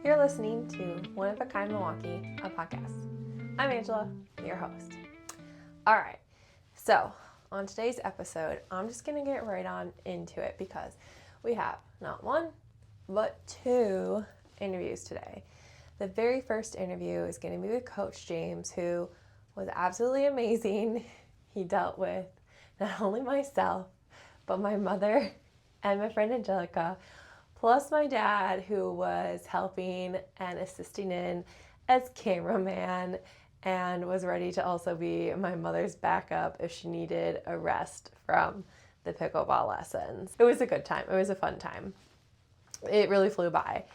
You're listening to One of a Kind Milwaukee, a podcast. I'm Angela, your host. All right, so on today's episode, I'm just going to get right on into it because we have not one, but two interviews today. The very first interview is going to be with Coach James, who was absolutely amazing. He dealt with not only myself, but my mother and my friend Angelica, plus my dad, who was helping and assisting in as cameraman and was ready to also be my mother's backup if she needed a rest from the pickleball lessons. It was a good time. It was a fun time. It really flew by.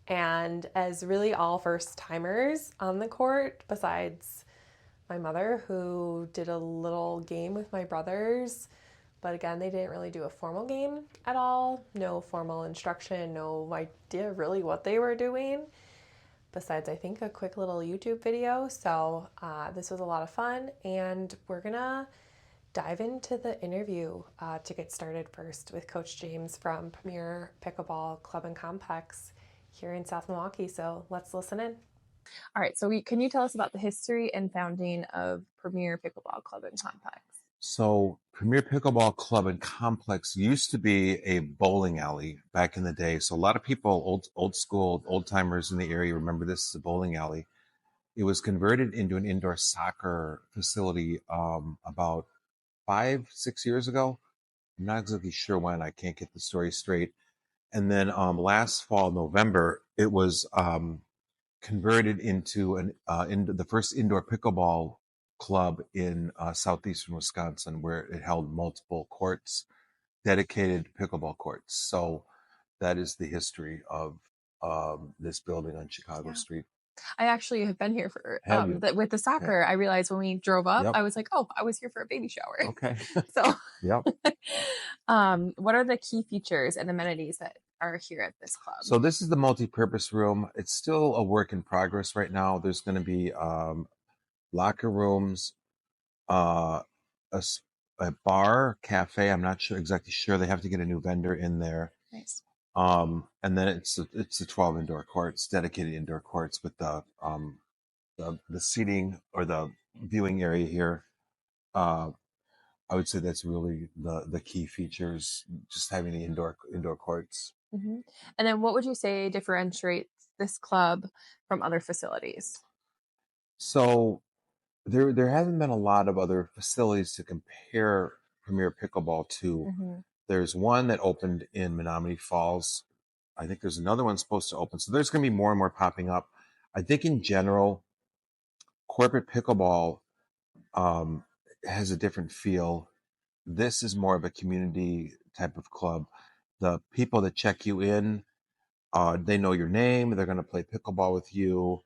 And as really all first timers on the court, besides my mother, who did a little game with my brothers, but again, they didn't really do a formal game at all. No formal instruction, no idea really what they were doing. Besides, I think, a quick little YouTube video. So this was a lot of fun, and we're gonna dive into the interview to get started first with Coach James from Premier Pickleball Club and Complex here in South Milwaukee. So let's listen in. All right, so can you tell us about the history and founding of Premier Pickleball Club and Complex? So Premier Pickleball Club and Complex used to be a bowling alley back in the day. So a lot of people, old school, old timers in the area remember this as a bowling alley. It was converted into an indoor soccer facility about 5-6 years ago. I'm not exactly sure when. I can't get the story straight. And then last fall, November, it was converted into the first indoor pickleball club in southeastern Wisconsin, where it held multiple courts, dedicated pickleball courts. So that is the history of this building on Chicago Street. I actually have been here for with the soccer. I realized when we drove up, I was like, oh, I was here for a baby shower. Okay. So, Yep. what are the key features and amenities that are here at this club? So this is the multi-purpose room. It's still a work in progress right now. There's going to be locker rooms, a bar, cafe. I'm not exactly sure. They have to get a new vendor in there. Nice. And then it's the 12 indoor courts, dedicated indoor courts with the seating or the viewing area here. I would say that's really the key features, just having the indoor courts. Mm-hmm. And then what would you say differentiates this club from other facilities? So there hasn't been a lot of other facilities to compare Premier Pickleball to. Mm-hmm. There's one that opened in Menominee Falls. I think there's another one supposed to open. So there's going to be more and more popping up. I think in general, corporate pickleball has a different feel. This is more of a community type of club. The people that check you in, they know your name. They're going to play pickleball with you.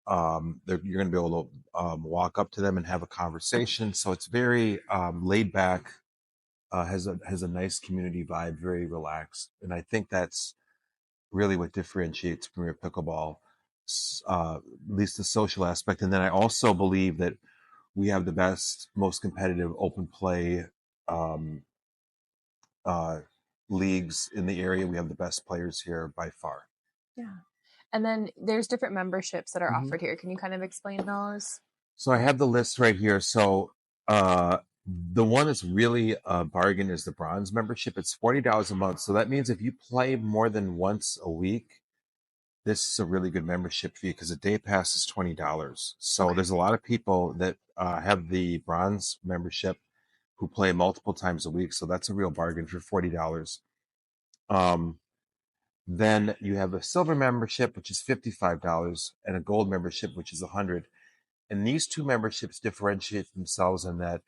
You're going to be able to walk up to them and have a conversation. So it's very laid back, has a nice community vibe, very relaxed. And I think that's really what differentiates Premier Pickleball, at least the social aspect. And then I also believe that we have the best, most competitive open play leagues in the area. We have the best players here by far. Yeah. And then there's different memberships that are offered here. Can you kind of explain those? So I have the list right here. So the one that's really a bargain is the bronze membership. It's $40 a month. So that means if you play more than once a week, this is a really good membership fee because a day pass is $20. So there's a lot of people that have the bronze membership who play multiple times a week. So that's a real bargain for $40. Then you have a silver membership, which is $55, and a gold membership, which is $100. And these two memberships differentiate themselves in that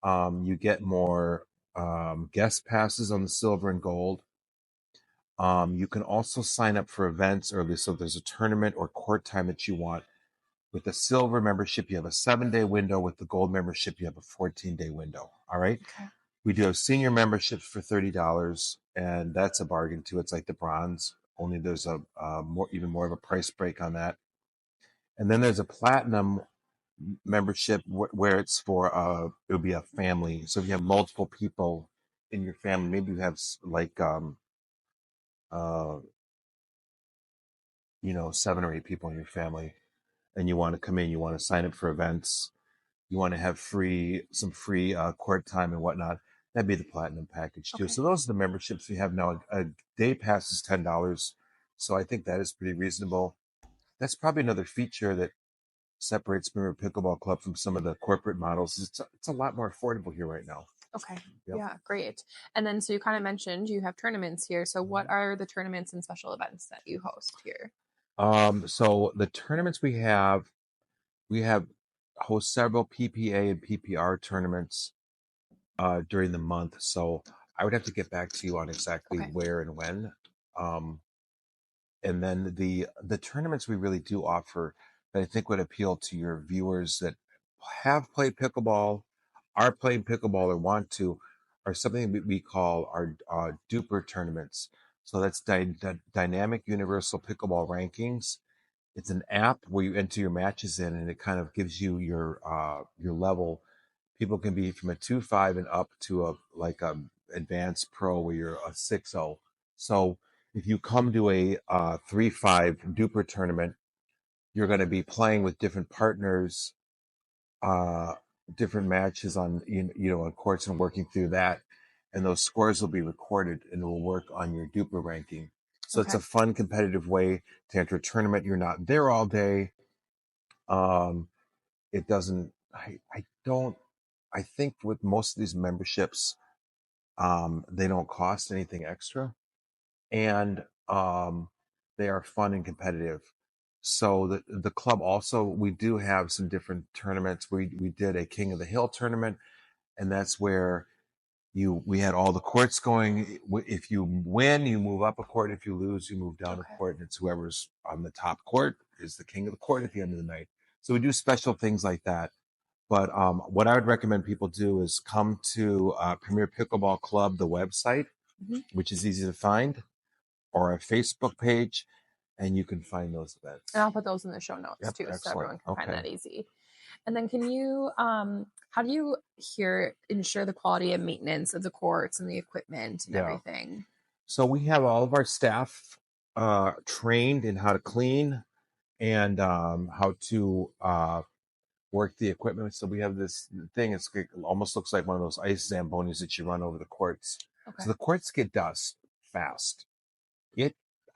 you get more guest passes on the silver and gold. You can also sign up for events early. So if there's a tournament or court time that you want. With the silver membership, you have a 7-day window. With the gold membership, you have a 14-day window. All right. Okay. We do have senior memberships for $30, and that's a bargain too. It's like the bronze, only there's even more of a price break on that. And then there's a platinum membership where it's for it'll be a family. So if you have multiple people in your family, maybe you have like 7 or 8 people in your family, and you want to come in, you want to sign up for events, you want to have some free court time and whatnot, that'd be the platinum package too. Okay. So those are the memberships we have now. A day pass is $10, so I think that is pretty reasonable. That's probably another feature that separates Mirror Pickleball Club from some of the corporate models. It's a lot more affordable here right now. Okay. Yep. Yeah, great. And then, so you kind of mentioned you have tournaments here. So what are the tournaments and special events that you host here? So the tournaments we have host several PPA and PPR tournaments during the month. So I would have to get back to you on exactly Okay. where and when. And then the tournaments we really do offer that I think would appeal to your viewers that have played pickleball, are playing pickleball, or want to, are something we call our duper tournaments. So that's dynamic universal pickleball rankings. It's an app where you enter your matches in, and it kind of gives you your level. People can be from a 2.5 and up to a advanced pro where you're a 6.0. So if you come to a 3.5 duper tournament, you're going to be playing with different partners, different matches on on courts, and working through that, and those scores will be recorded and it will work on your duper ranking. So it's a fun competitive way to enter a tournament. You're not there all day. It doesn't. I don't. I think with most of these memberships, they don't cost anything extra, and they are fun and competitive. So the club also, we do have some different tournaments. We did a King of the Hill tournament, and that's where we had all the courts going. If you win, you move up a court. If you lose, you move down a court, and it's whoever's on the top court is the king of the court at the end of the night. So we do special things like that. But what I would recommend people do is come to Premier Pickleball Club, the website, which is easy to find, or a Facebook page, and you can find those events. And I'll put those in the show notes too, Excellent. so everyone can find that easy. And then can you, how do you ensure the quality and maintenance of the courts and the equipment and everything? So we have all of our staff trained in how to clean and how to work the equipment. So we have this thing, it almost looks like one of those ice Zambonis that you run over the courts. So the courts get dust fast.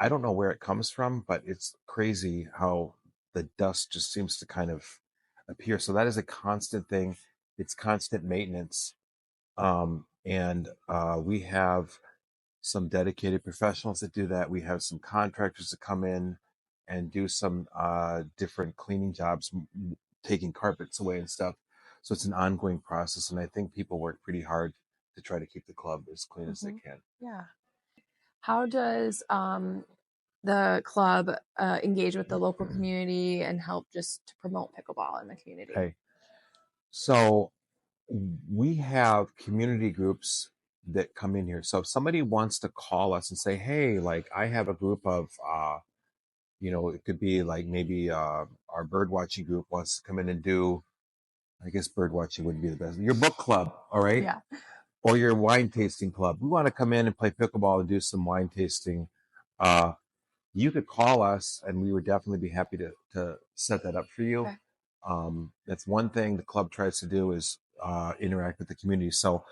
I don't know where it comes from, but it's crazy how the dust just seems to kind of appear. So that is a constant thing. It's constant maintenance. And we have some dedicated professionals that do that. We have some contractors that come in and do some different cleaning jobs, taking carpets away and stuff. So it's an ongoing process. And I think people work pretty hard to try to keep the club as clean as they can. Yeah. How does the club engage with the local community and help just to promote pickleball in the community? Okay. So we have community groups that come in here. So if somebody wants to call us and say, hey, like I have a group of, it could be like maybe our bird watching group wants to come in and do, I guess bird watching would be the best. Your book club, all right? Yeah. Or your wine tasting club. We want to come in and play pickleball and do some wine tasting. You could call us and we would definitely be happy to set that up for you. That's one thing the club tries to do is interact with the community. So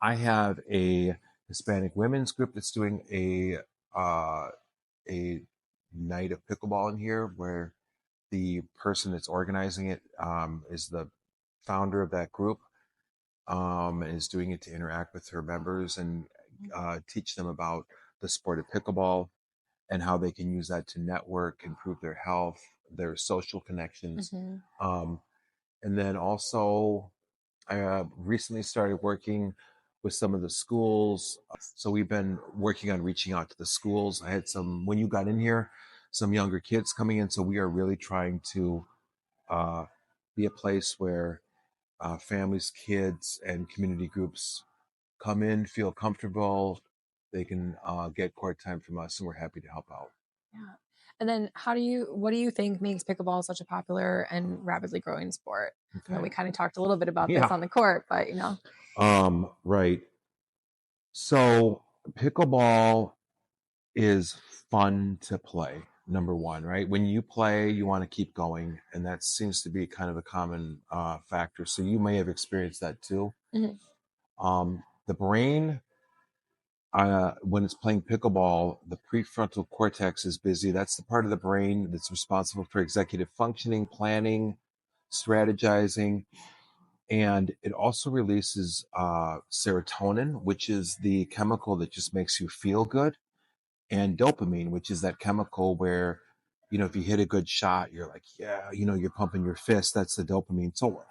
I have a Hispanic women's group that's doing a night of pickleball in here, where the person that's organizing it is the founder of that group, and is doing it to interact with her members and teach them about the sport of pickleball and how they can use that to network, improve their health, their social connections. And then also, I recently started working with some of the schools. So we've been working on reaching out to the schools. I had when you got in here, some younger kids coming in. So we are really trying to be a place where families, kids, and community groups come in, feel comfortable. They can get court time from us, and we're happy to help out. Yeah. And then what do you think makes pickleball such a popular and rapidly growing sport? We kind of talked a little bit about this on the court, but Right. So pickleball is fun to play. number one, right? When you play, you want to keep going, and that seems to be kind of a common factor. So you may have experienced that too. The brain, when it's playing pickleball, the prefrontal cortex is busy. That's the part of the brain that's responsible for executive functioning, planning, strategizing, and it also releases serotonin, which is the chemical that just makes you feel good, and dopamine, which is that chemical where, if you hit a good shot, you're like, yeah, you're pumping your fist. That's the dopamine. So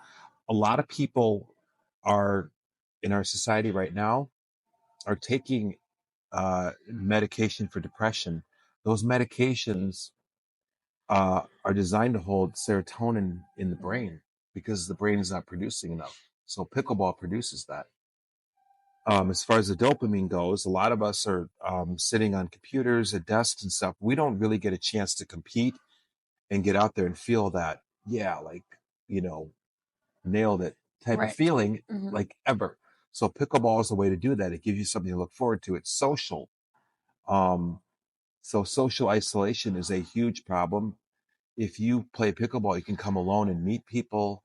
a lot of people are in our society right now are taking medication for depression. Those medications are designed to hold serotonin in the brain because the brain is not producing enough. So pickleball produces that. As far as the dopamine goes, a lot of us are sitting on computers at desks and stuff. We don't really get a chance to compete and get out there and feel that, yeah, like, nailed it type of feeling, like ever. So pickleball is a way to do that. It gives you something to look forward to. It's social. So social isolation is a huge problem. If you play pickleball, you can come alone and meet people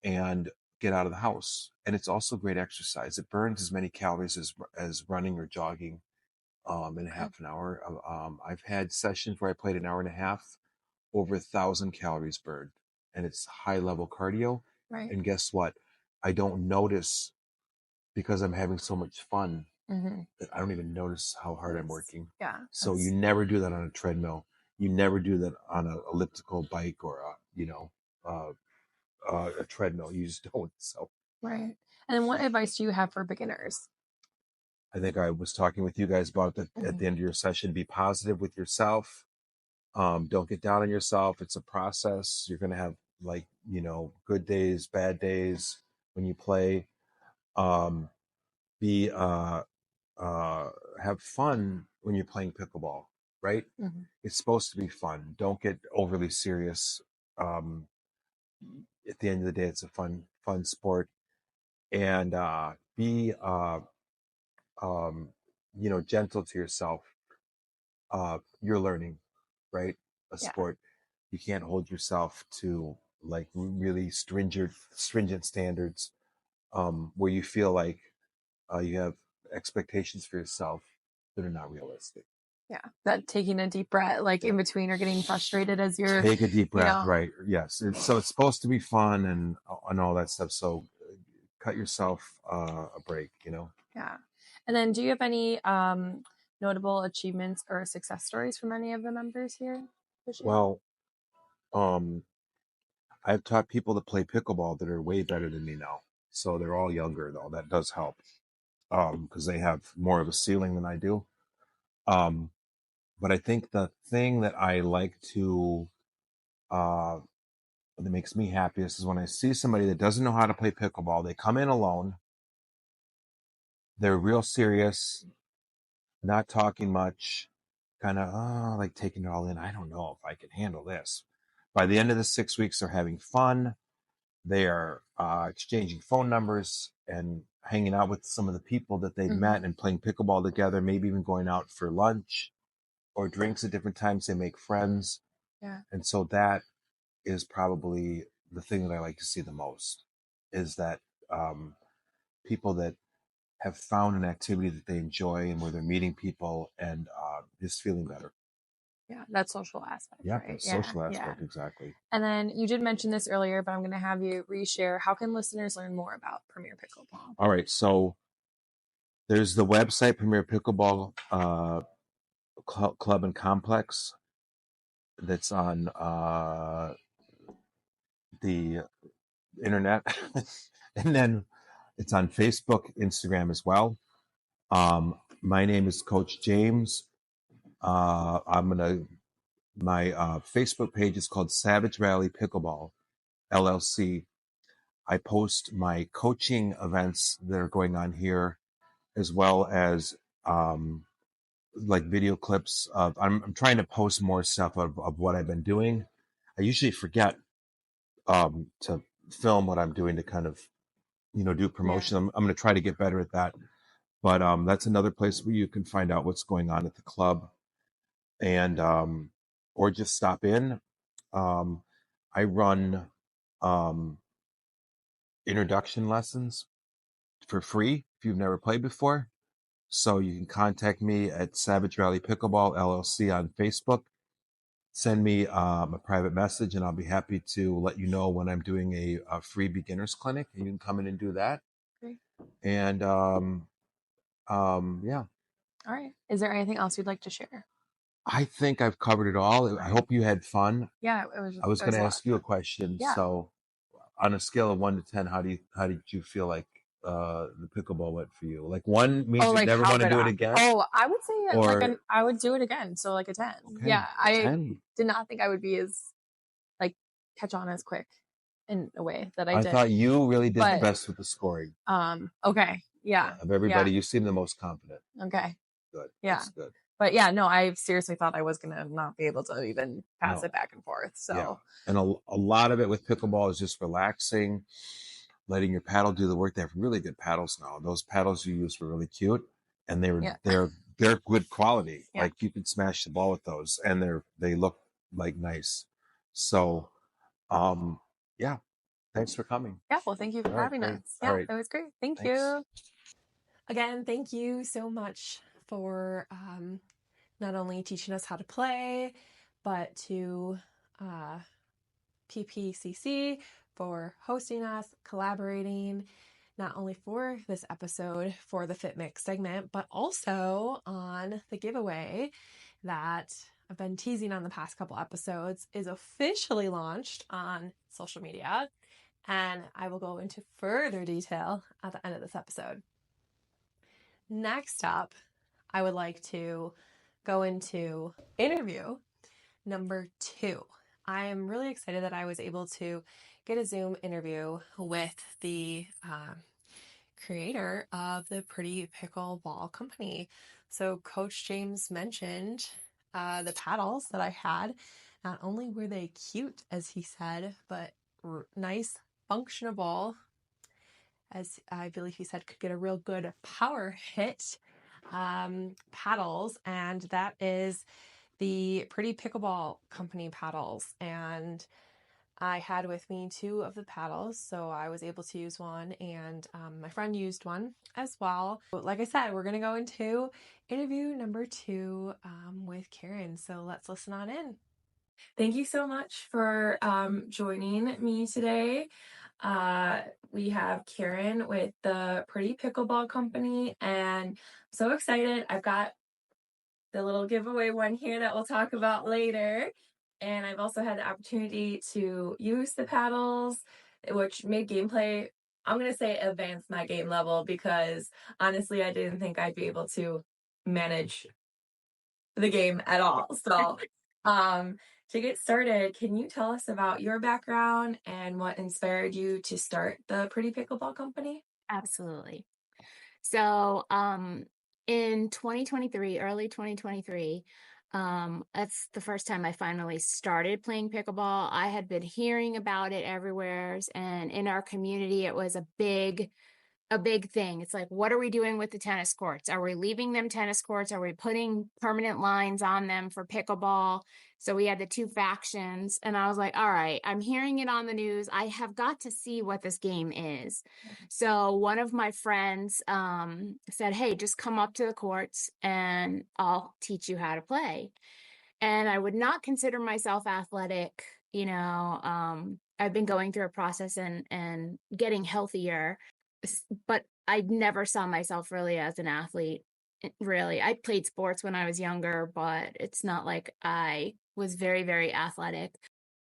and get out of the house. And it's also great exercise. It burns as many calories as running or jogging in a half an hour. I've had sessions where I played an hour and a half, over 1,000 calories burned, and it's high level cardio. Right. And guess what? I don't notice because I'm having so much fun. That I don't even notice how hard I'm working. Yeah. So you never do that on a treadmill. You never do that on an elliptical bike or a treadmill. You just don't. So Right. And then what advice do you have for beginners? I think I was talking with you guys about that at the end of your session. Be positive with yourself. Don't get down on yourself. It's a process. You're going to have good days, bad days when you play. Be have fun when you're playing pickleball, right? It's supposed to be fun. Don't get overly serious. At the end of the day, it's a fun sport, and be gentle to yourself. You're learning, right? A sport. You can't hold yourself to like really stringent standards, where you feel like you have expectations for yourself that are not realistic. Yeah, that taking a deep breath, like in between, or getting frustrated as you're Take a deep breath, right? Yes. So it's supposed to be fun and all that stuff. So cut yourself a break, Yeah. And then do you have any notable achievements or success stories from any of the members here this year? Well, I've taught people to play pickleball that are way better than me now. So they're all younger though. That does help. Because they have more of a ceiling than I do. But I think the thing that I like to that makes me happiest is when I see somebody that doesn't know how to play pickleball. They come in alone. They're real serious, not talking much, kind of like taking it all in. I don't know if I can handle this. By the end of the 6 weeks, they're having fun. They are exchanging phone numbers and hanging out with some of the people that they've met and playing pickleball together, maybe even going out for lunch or drinks at different times. They make friends. Yeah. And so that is probably the thing that I like to see the most, is that people that have found an activity that they enjoy and where they're meeting people and just feeling better. Yeah, that social aspect. Yeah, right? the social aspect, exactly. And then you did mention this earlier, but I'm going to have you reshare. How can listeners learn more about Premier Pickleball? All right, so there's the website Premier Pickleball Club and Complex that's on the internet, and then it's on Facebook, Instagram as well. My name is Coach James. My Facebook page is called Savage Valley Pickleball LLC. I post my coaching events that are going on here, as well as like video clips of. I'm trying to post more stuff of what I've been doing. I usually forget to film what I'm doing to kind of do promotion. I'm going to try to get better at that. But that's another place where you can find out what's going on at the club. And or just stop in. I run introduction lessons for free if you've never played before. So you can contact me at Savage Valley Pickleball LLC on Facebook. Send me a private message, and I'll be happy to let you know when I'm doing a free beginners clinic, and you can come in and do that. Great. And yeah, All right. Is there anything else you'd like to share? I think I've covered it all. I hope you had fun. Yeah, it was. I was going to ask you a question. Yeah. So, on a scale of 1 to 10, how did you feel like the pickleball went for you? Like 1 means you never want to do it again. Oh, I would say Or I would do it again. So like a 10. okay, Yeah, I 10. did not think I would be as like catch on as quick in a way that I I did. thought you really did the But, best with the scoring. Okay. Yeah. Of everybody, you seem the most confident. Okay. Good. Yeah. That's good. But yeah, no, I seriously thought I was gonna not be able to even pass No. it back and forth. So Yeah. And a lot of it with pickleball is just relaxing, letting your paddle do the work. They have really good paddles now. Those paddles you used were really cute, and they're good quality. Yeah. Like you could smash the ball with those, and they look like nice. So, yeah. Thanks for coming. yeah, well, thank you for All right, having great. us. All Yeah, right. it was great. Thank Thanks. you. Again, thank you so much for not only teaching us how to play, but to PPCC for hosting us, collaborating, not only for this episode for the Fit Mix segment, but also on the giveaway that I've been teasing on the past couple episodes is officially launched on social media. And I will go into further detail at the end of this episode. Next up, I would like to go into interview number 2. I am really excited that I was able to get a Zoom interview with the creator of the Pretty Pickleball Company. So Coach James mentioned the paddles that I had. Not only were they cute, as he said, but nice, functionable, as I believe he said, could get a real good power hit paddles. And that is the Pretty Pickleball Company paddles. And I had with me 2 of the paddles, so I was able to use one, and my friend used one as well. Like I said, we're going to go into interview number 2 with Karen, so let's listen on in. Thank you so much for joining me today. We have Karen with the Pretty Pickleball Company, and I'm so excited. I've got the little giveaway one here that we'll talk about later. And I've also had the opportunity to use the paddles, which made gameplay, I'm going to say, advance my game level, because honestly, I didn't think I'd be able to manage the game at all. So, to get started, can you tell us about your background and what inspired you to start the Pretty Pickleball Company? Absolutely. So, in 2023, early 2023, that's the first time I finally started playing pickleball. I had been hearing about it everywhere, and in our community, it was a big thing. It's like, what are we doing with the tennis courts? Are we leaving them tennis courts? Are we putting permanent lines on them for pickleball? So we had the 2 factions, and I was like, all right, I'm hearing it on the news. I have got to see what this game is. So one of my friends said, hey, just come up to the courts and I'll teach you how to play. And I would not consider myself athletic. I've been going through a process and getting healthier, but I never saw myself really as an athlete. Really, I played sports when I was younger, but it's not like I was very, very athletic.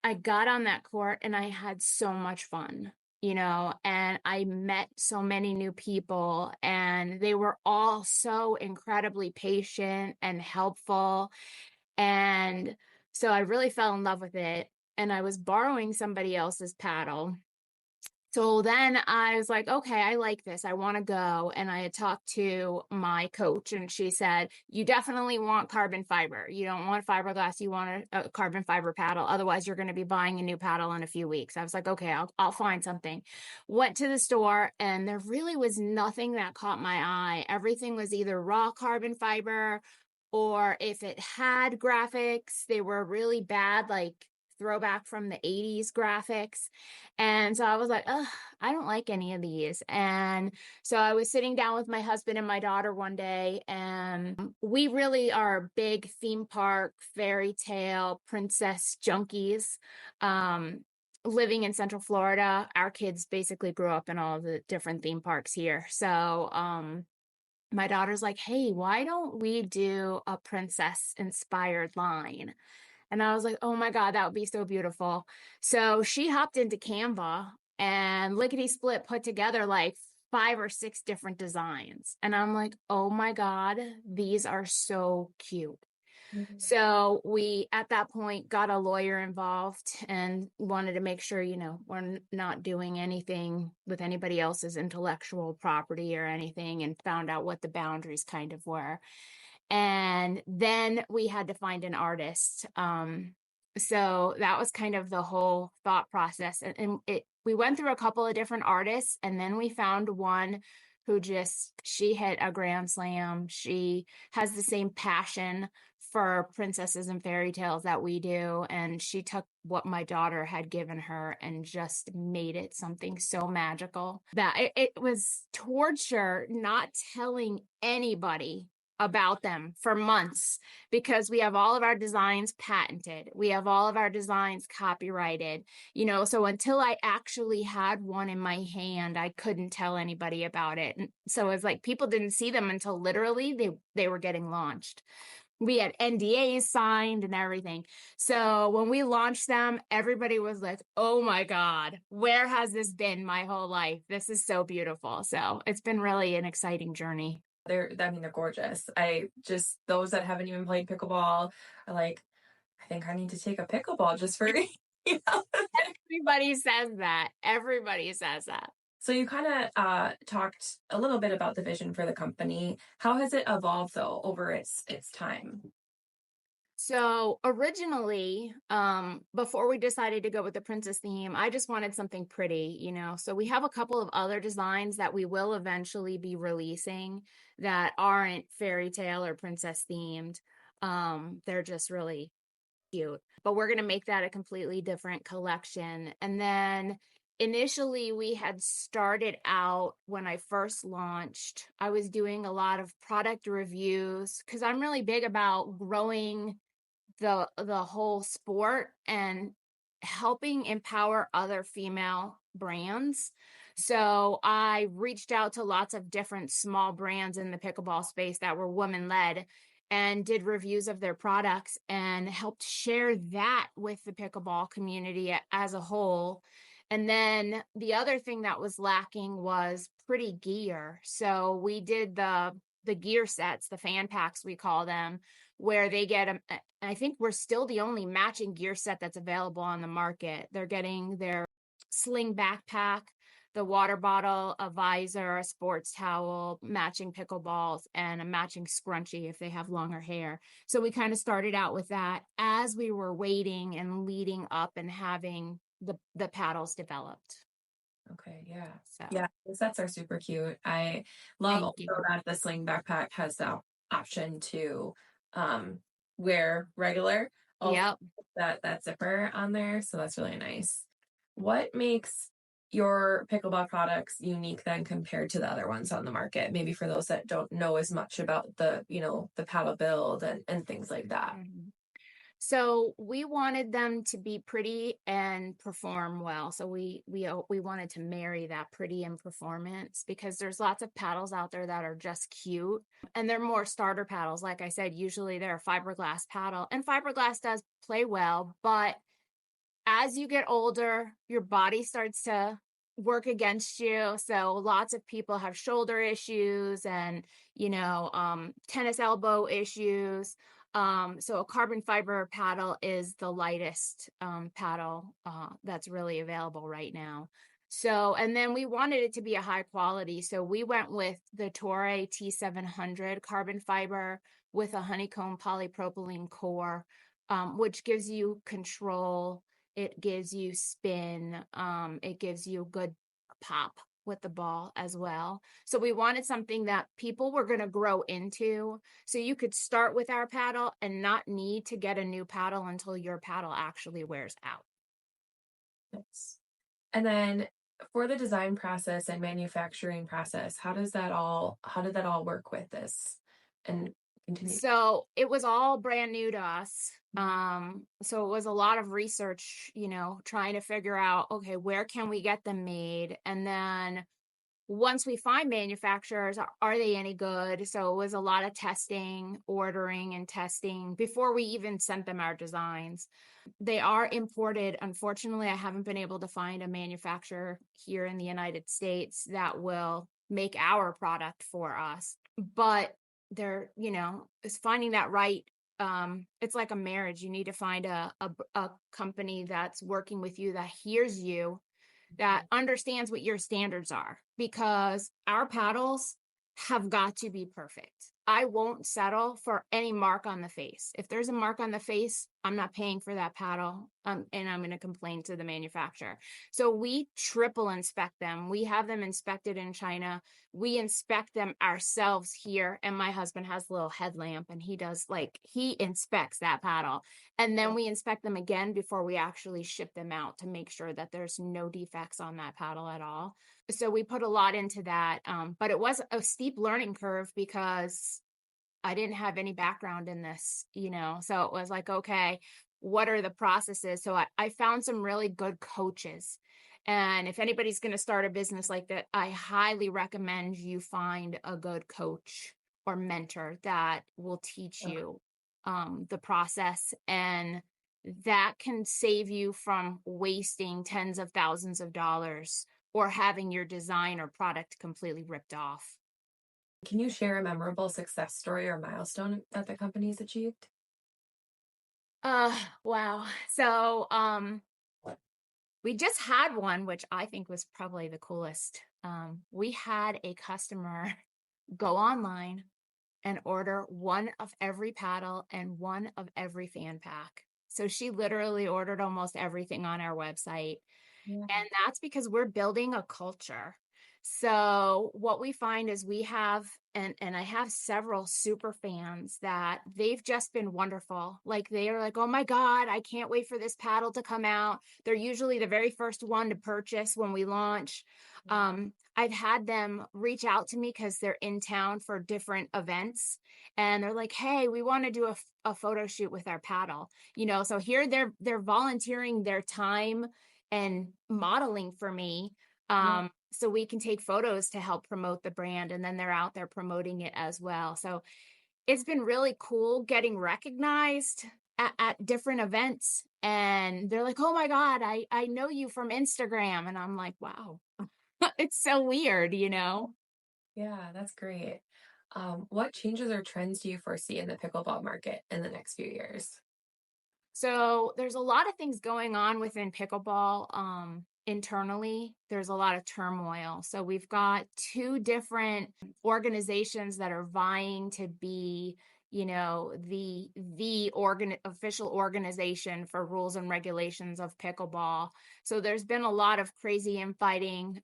I got on that court and I had so much fun, and I met so many new people, and they were all so incredibly patient and helpful. And so I really fell in love with it, and I was borrowing somebody else's paddle. So then I was like, okay, I like this. I want to go. And I had talked to my coach, and she said, you definitely want carbon fiber. You don't want fiberglass. You want a carbon fiber paddle. Otherwise, you're going to be buying a new paddle in a few weeks. I was like, okay, I'll find something. Went to the store, and there really was nothing that caught my eye. Everything was either raw carbon fiber or if it had graphics, they were really bad, like throwback from the 80s graphics. And so I was like, ugh, I don't like any of these. And so I was sitting down with my husband and my daughter one day, and we really are big theme park, fairy tale, princess junkies. Living in Central Florida, our kids basically grew up in all the different theme parks here. So my daughter's like, hey, why don't we do a princess inspired line? And I was like, oh my God, that would be so beautiful. So she hopped into Canva and lickety split put together like 5 or 6 different designs. And I'm like, oh my God, these are so cute. So we, at that point, got a lawyer involved and wanted to make sure, we're not doing anything with anybody else's intellectual property or anything, and found out what the boundaries kind of were. And then we had to find an artist. So that was kind of the whole thought process. And we went through a couple of different artists, and then we found one who she hit a grand slam. She has the same passion for princesses and fairy tales that we do. And she took what my daughter had given her and just made it something so magical that it was torture not telling anybody about them for months, because we have all of our designs patented. We have all of our designs copyrighted, so until I actually had one in my hand, I couldn't tell anybody about it. And so it's like people didn't see them until literally they were getting launched. We had NDAs signed and everything. So when we launched them, everybody was like, oh my God, where has this been my whole life? This is so beautiful. So it's been really an exciting journey. They're gorgeous. Those that haven't even played pickleball are like, I think I need to take a pickleball just for, Everybody says that. Everybody says that. So you kind of talked a little bit about the vision for the company. How has it evolved though over its time? So originally, before we decided to go with the princess theme, I just wanted something pretty, so we have a couple of other designs that we will eventually be releasing that aren't fairy tale or princess themed. They're just really cute, but we're going to make that a completely different collection. And then initially we had started out, when I first launched, I was doing a lot of product reviews because I'm really big about growing the whole sport and helping empower other female brands. So I reached out to lots of different small brands in the pickleball space that were women-led, and did reviews of their products and helped share that with the pickleball community as a whole. And then the other thing that was lacking was pretty gear. So we did the gear sets, the fan packs, we call them, where they get I think we're still the only matching gear set that's available on the market. They're getting their sling backpack, the water bottle, a visor, a sports towel, matching pickleballs, and a matching scrunchie if they have longer hair. So we kind of started out with that as we were waiting and leading up and having the paddles developed. Okay, yeah. So yeah, the sets are super cute. I love also that the sling backpack has the option to wear regular. Yep. That zipper on there, so that's really nice. What makes your pickleball products unique then compared to the other ones on the market? Maybe for those that don't know as much about the paddle build and things like that. Mm-hmm. So we wanted them to be pretty and perform well. So we wanted to marry that pretty and performance, because there's lots of paddles out there that are just cute, and they're more starter paddles. Like I said, usually they're a fiberglass paddle, and fiberglass does play well, but as you get older, your body starts to work against you. So lots of people have shoulder issues and, tennis elbow issues. So a carbon fiber paddle is the lightest paddle that's really available right now. So, and then we wanted it to be a high quality. So we went with the Toray T700 carbon fiber with a honeycomb polypropylene core, which gives you control. It gives you spin. It gives you good pop. with the ball as well. So we wanted something that people were going to grow into. So you could start with our paddle and not need to get a new paddle until your paddle actually wears out. Nice. And then for the design process and manufacturing process, how did that all work with this and continue? So it was all brand new to us. So it was a lot of research, trying to figure out, okay, where can we get them made? And then once we find manufacturers, are they any good? So it was a lot of testing, ordering and testing before we even sent them our designs. They are imported. Unfortunately, I haven't been able to find a manufacturer here in the United States that will make our product for us. But they're, is finding that right. It's like a marriage. You need to find a company that's working with you, that hears you, that understands what your standards are, because our paddles have got to be perfect. I won't settle for any mark on the face. If there's a mark on the face, I'm not paying for that paddle, and I'm going to complain to the manufacturer. So we triple inspect them. We have them inspected in China. We inspect them ourselves here. And my husband has a little headlamp, and he inspects that paddle. And then we inspect them again before we actually ship them out to make sure that there's no defects on that paddle at all. So we put a lot into that. But it was a steep learning curve because I didn't have any background in this, so it was like, okay, what are the processes? So I found some really good coaches. And if anybody's going to start a business like that, I highly recommend you find a good coach or mentor that will teach you the process, and that can save you from wasting tens of thousands of dollars or having your design or product completely ripped off. Can you share a memorable success story or milestone that the company's achieved? Wow. So, we just had one, which I think was probably the coolest. We had a customer go online and order one of every paddle and one of every fan pack. So she literally ordered almost everything on our website. Yeah. And that's because we're building a culture. So what we find is we have, and I have several super fans that they've just been wonderful. Like they are like, oh my God, I can't wait for this paddle to come out. They're usually the very first one to purchase when we launch. I've had them reach out to me because they're in town for different events, and they're like, hey, we want to do a photo shoot with our paddle. So here they're volunteering their time and modeling for me. So we can take photos to help promote the brand, and then they're out there promoting it as well. So it's been really cool getting recognized at different events, and they're like, oh my God, I know you from Instagram. And I'm like, wow, it's so weird, Yeah, that's great. What changes or trends do you foresee in the pickleball market in the next few years? So there's a lot of things going on within pickleball. Internally, there's a lot of turmoil. So we've got two different organizations that are vying to be, the official organization for rules and regulations of pickleball. So there's been a lot of crazy infighting.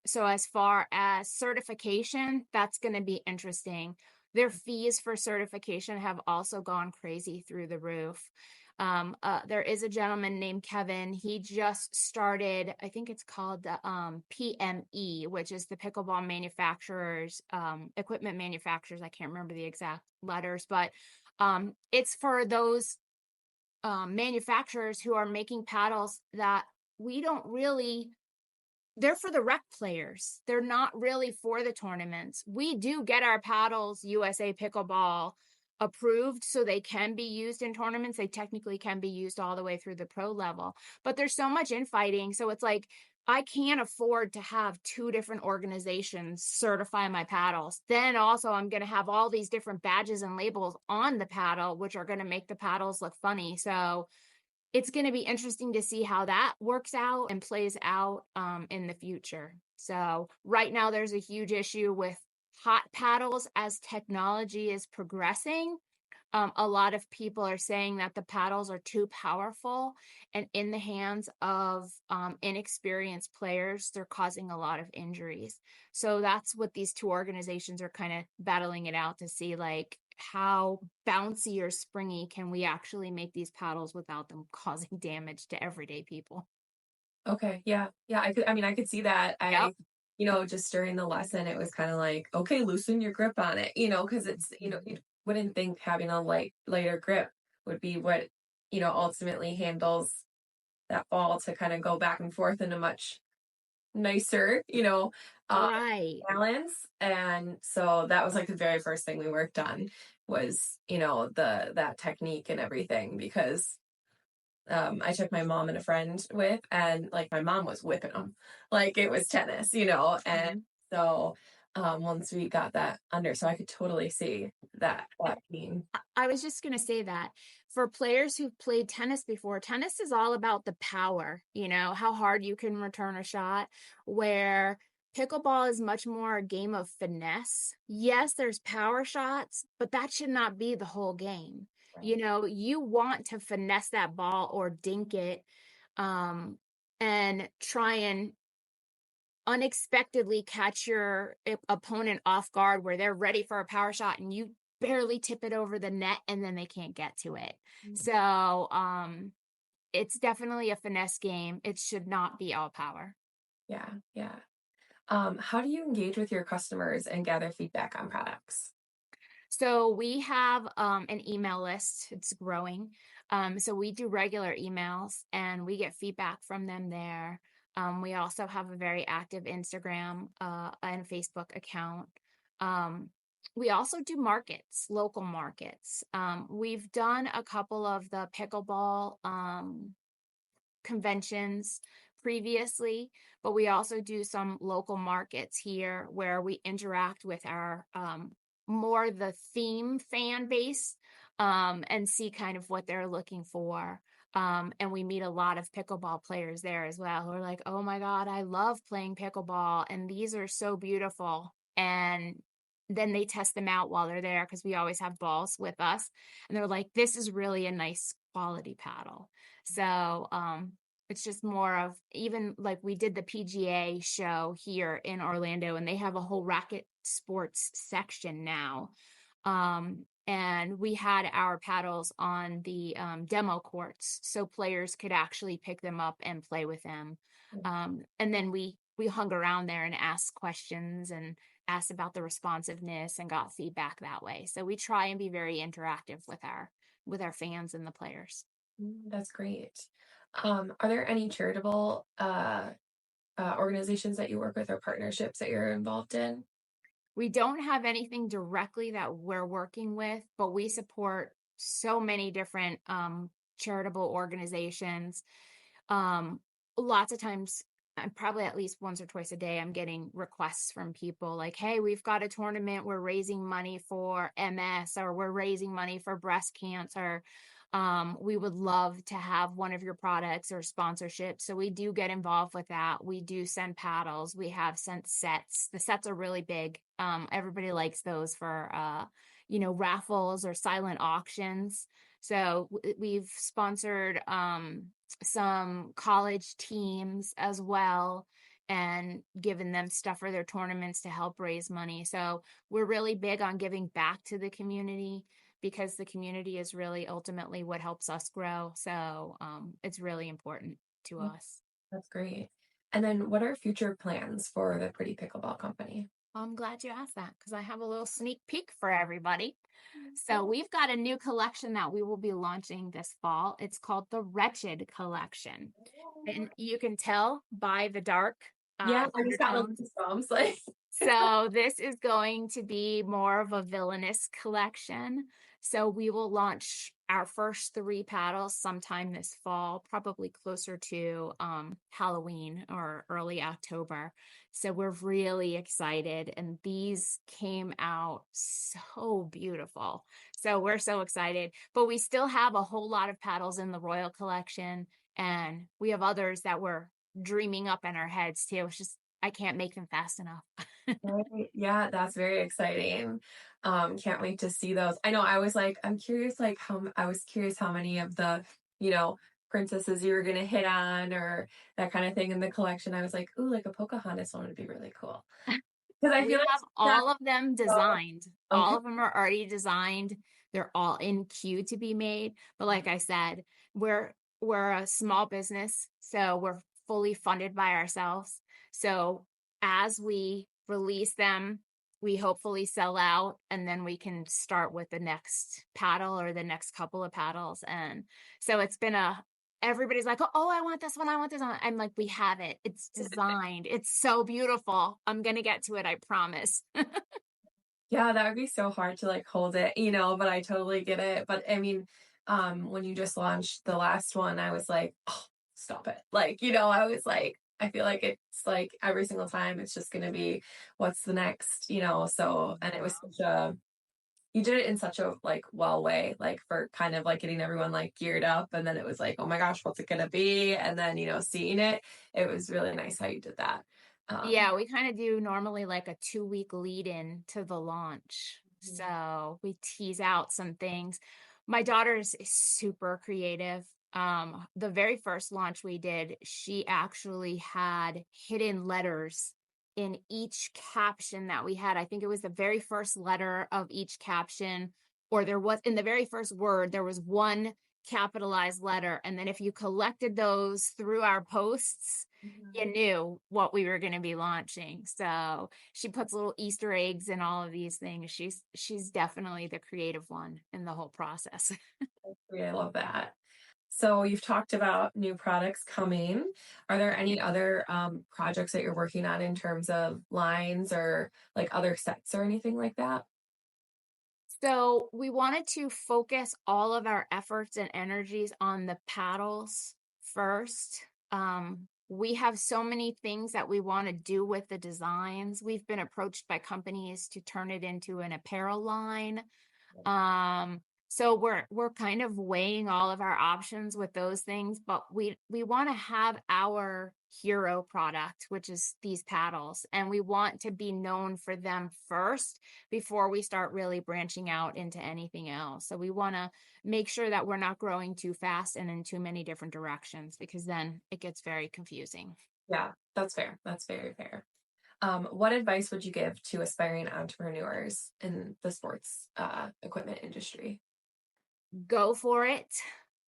So as far as certification, that's going to be interesting. Their fees for certification have also gone crazy through the roof. There is a gentleman named Kevin. He just started, I think it's called the PME, which is the pickleball manufacturers, equipment manufacturers. I can't remember the exact letters, but it's for those manufacturers who are making paddles that we don't really, they're for the rec players. They're not really for the tournaments. We do get our paddles USA Pickleball approved, so they can be used in tournaments. They technically can be used all the way through the pro level, but there's so much infighting. So it's like, I can't afford to have two different organizations certify my paddles. Then also I'm going to have all these different badges and labels on the paddle, which are going to make the paddles look funny. So it's going to be interesting to see how that works out and plays out in the future. So right now there's a huge issue with hot paddles as technology is progressing. a lot of people are saying that the paddles are too powerful, and in the hands of inexperienced players, they're causing a lot of injuries. So that's what these two organizations are kind of battling it out to see, like, how bouncy or springy can we actually make these paddles without them causing damage to everyday people. Okay. Yeah. Yeah. I could see that. Yep. Just during the lesson, it was kind of like, okay, loosen your grip on it, because it's, you wouldn't think having a lighter grip would be what, ultimately handles that ball to kind of go back and forth in a much nicer, uh, Right. balance. And so that was like the very first thing we worked on was, that technique and everything because I took my mom and a friend with, and like my mom was whipping them like it was tennis, and so once we got that under, so I could totally see that being. I was just going to say that for players who've played tennis before, tennis is all about the power, how hard you can return a shot, where pickleball is much more a game of finesse. Yes, there's power shots, but that should not be the whole game. Right. You want to finesse that ball or dink it, and try and unexpectedly catch your opponent off guard where they're ready for a power shot and you barely tip it over the net and then they can't get to it. So it's definitely a finesse game. It should not be all power. Yeah, yeah. How do you engage with your customers and gather feedback on products? So we have an email list. It's growing. So we do regular emails and we get feedback from them there. We also have a very active Instagram and Facebook account. We also do markets, local markets. We've done a couple of the pickleball conventions previously, but we also do some local markets here where we interact with our more the theme fan base, and see kind of what they're looking for. And we meet a lot of pickleball players there as well who are like, oh my God, I love playing pickleball and these are so beautiful. And then they test them out while they're there because we always have balls with us. And they're like, this is really a nice quality paddle. So it's just more of, even like we did the PGA show here in Orlando and they have a whole racket sports section now. And we had our paddles on the demo courts so players could actually pick them up and play with them. And then we hung around there and asked questions and asked about the responsiveness and got feedback that way. So we try and be very interactive with our fans and the players. That's great. Are there any charitable organizations that you work with or partnerships that you're involved in? We don't have anything directly that we're working with, but we support so many different charitable organizations. Lots of times, probably at least once or twice a day, I'm getting requests from people like, hey, we've got a tournament. We're raising money for MS, or we're raising money for breast cancer. We would love to have one of your products or sponsorship. So we do get involved with that. We do send paddles. We have sent sets. The sets are really big. Everybody likes those for, raffles or silent auctions. So we've sponsored some college teams as well and given them stuff for their tournaments to help raise money. So we're really big on giving back to the community because the community is really ultimately what helps us grow. So it's really important to us. That's great. And then what are future plans for the Pretty Pickleball Company? I'm glad you asked that because I have a little sneak peek for everybody. So we've got a new collection that we will be launching this fall. It's called the Wretched Collection. And you can tell by the dark. Yeah, I just got goosebumps. Like, so this is going to be more of a villainous collection. So we will launch our first 3 paddles sometime this fall, probably closer to Halloween or early October. So we're really excited. And these came out so beautiful. So we're so excited. But we still have a whole lot of paddles in the Royal Collection. And we have others that we're dreaming up in our heads too. It's just, I can't make them fast enough. Right. Yeah, that's very exciting. Can't wait to see those. I know I was like, I'm curious, like I was curious how many of the, you know, princesses you were gonna hit on or that kind of thing in the collection. I was like, ooh, like a Pocahontas one would be really cool. Because I We feel like have that, all of them so designed. okay. All of them are already designed. They're all in queue to be made. But like I said, we're a small business, so we're fully funded by ourselves. So as we release them, we hopefully sell out, and then we can start with the next paddle or the next couple of paddles. And so it's been a everybody's like, oh, I want this one. I want this one. I'm like, we have it. It's designed. It's so beautiful. I'm going to get to it. I promise. Yeah, that would be so hard to like hold it, you know, but I totally get it. But I mean, when you just launched the last one, I was like, oh, stop it. Like, you know, I was like, I feel like it's like every single time it's just gonna be what's the next, you know. So and it was such a you did it in such a like well way, like for kind of like getting everyone like geared up and then it was like, oh my gosh, what's it gonna be? And then, you know, seeing it, it was really nice how you did that. Um Yeah, we kind of do normally like a 2 week lead in to the launch. So we tease out some things. My daughter's super creative. The very first launch we did, she actually had hidden letters in each caption that we had. I think it was the very first letter of each caption, or there was in the very first word, there was one capitalized letter. And then if you collected those through our posts, you knew what we were going to be launching. So she puts little Easter eggs in all of these things. She's definitely the creative one in the whole process. I love that. So you've talked about new products coming. Are there any other projects that you're working on in terms of lines or like other sets or anything like that? So we wanted to focus all of our efforts and energies on the paddles first. We have so many things that we want to do with the designs. We've been approached by companies to turn it into an apparel line. So we're kind of weighing all of our options with those things, but we want to have our hero product, which is these paddles, and we want to be known for them first before we start really branching out into anything else. So we want to make sure that we're not growing too fast and in too many different directions, because then it gets very confusing. Yeah, that's fair. That's very fair. What advice would you give to aspiring entrepreneurs in the sports equipment industry? Go for it.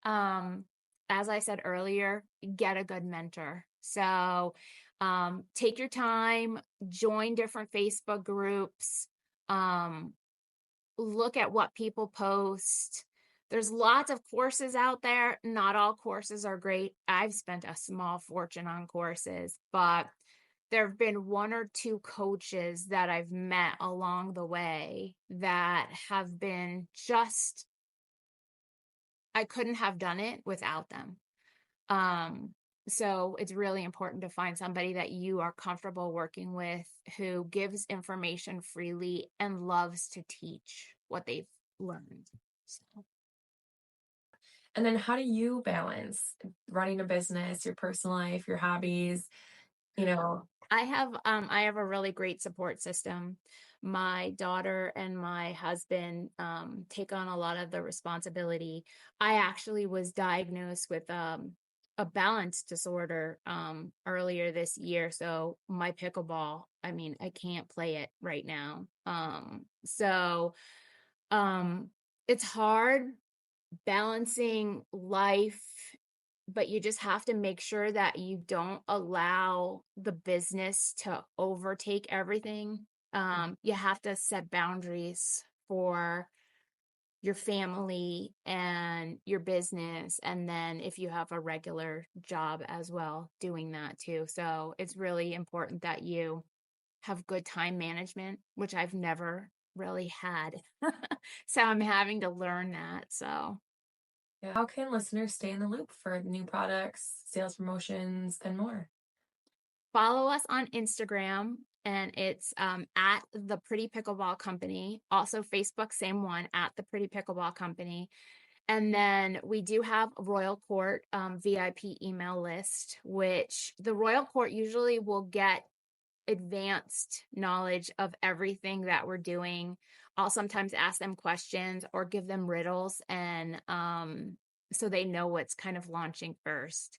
As I said earlier, get a good mentor. So take your time, join different Facebook groups, um, look at what people post. There's lots of courses out there. Not all courses are great. I've spent a small fortune on courses, but there have been one or two coaches that I've met along the way that have been just, I couldn't have done it without them. Um, so it's really important to find somebody that you are comfortable working with, who gives information freely and loves to teach what they've learned. So And then how do you balance running a business, your personal life, your hobbies, you know? I have a really great support system. My daughter and my husband take on a lot of the responsibility. I actually was diagnosed with a balance disorder earlier this year. So my pickleball, I mean, I can't play it right now. So it's hard balancing life, but you just have to make sure that you don't allow the business to overtake everything. You have to set boundaries for your family and your business. And then if you have a regular job as well, doing that too. So it's really important that you have good time management, which I've never really had. So I'm having to learn that. So Yeah. How can listeners stay in the loop for new products, sales promotions, and more? follow us on Instagram, and it's at the Pretty Pickleball Company. Also Facebook, same one, at the Pretty Pickleball Company. And then we do have a Royal Court VIP email list, which the Royal Court usually will get advanced knowledge of everything that we're doing. I'll sometimes ask them questions or give them riddles, and so they know what's kind of launching first.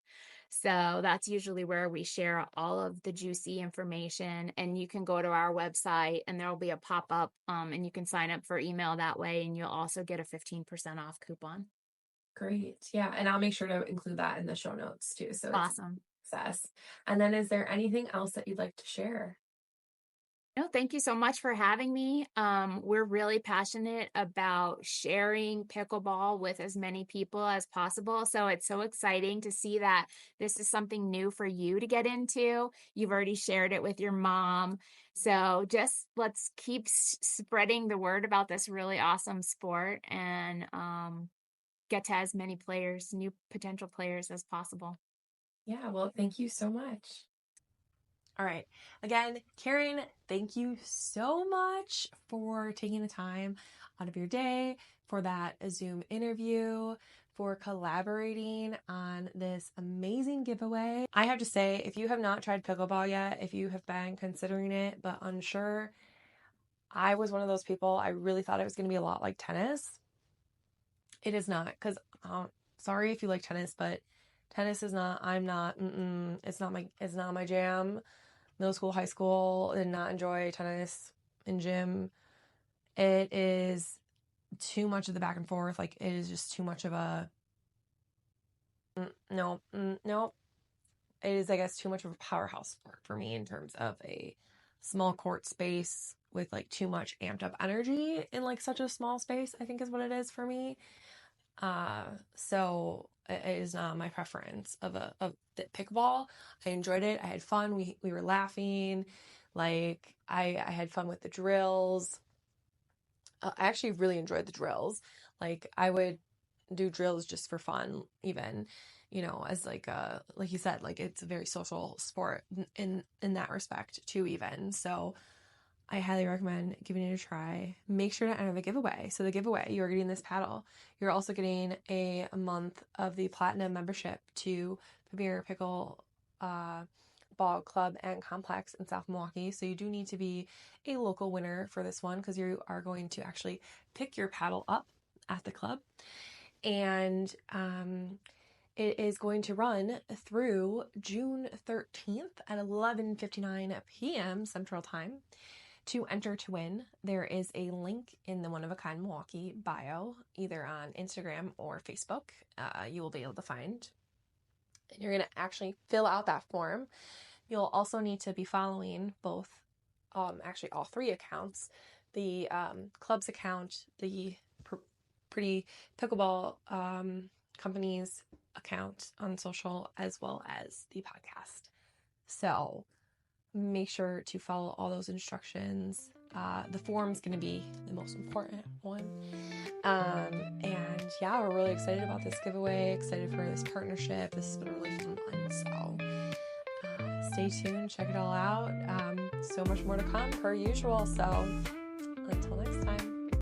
So that's usually where we share all of the juicy information. And you can go to our website and there will be a pop-up, and you can sign up for email that way, and you'll also get a 15% off coupon. Great. Yeah. And I'll make sure to include that in the show notes too. So it's Awesome. success. And then is there anything else that you'd like to share? No, thank you so much for having me. We're really passionate about sharing pickleball with as many people as possible. So it's so exciting to see that this is something new for you to get into. You've already shared it with your mom. So just let's keep spreading the word about this really awesome sport, and get to as many players, new potential players, as possible. Yeah. Well, thank you so much. All right. Again, Karen, thank you so much for taking the time out of your day for that Zoom interview, for collaborating on this amazing giveaway. I have to say, if you have not tried pickleball yet, if you have been considering it but unsure, I was one of those people. I really thought it was going to be a lot like tennis. It is not, because sorry if you like tennis, but tennis is not. I'm not. It's not my jam. Middle school, high school, did not enjoy tennis in gym. It is too much of the back and forth. Like, it is just too much of a no. It is, I guess, too much of a powerhouse sport for me in terms of a small court space with like too much amped up energy in like such a small space, I think is what it is for me. So it is not my preference of the pickleball. I enjoyed it. I had fun. We were laughing. Like, I had fun with the drills. I actually really enjoyed the drills. Like, I would do drills just for fun, even, as like you said, like, it's a very social sport in that respect too, even. So I highly recommend giving it a try. Make sure to enter the giveaway. So the giveaway, you're getting this paddle. You're also getting a month of the platinum membership to Premier Pickle Ball Club and Complex in South Milwaukee. So you do need to be a local winner for this one, because you are going to actually pick your paddle up at the club. And it is going to run through June 13th at 11:59 p.m. Central Time. To enter to win, there is a link in the One of a Kind Milwaukee bio, either on Instagram or Facebook. You will be able to find. And you're going to actually fill out that form. You'll also need to be following both, actually all three accounts, the club's account, the Pretty Pickleball Company's account on social, as well as the podcast. So make sure to follow all those instructions. The form's going to be the most important one. And yeah, we're really excited about this giveaway, excited for this partnership. This has been a really fun one. So stay tuned, check it all out. So much more to come per usual. So until next time.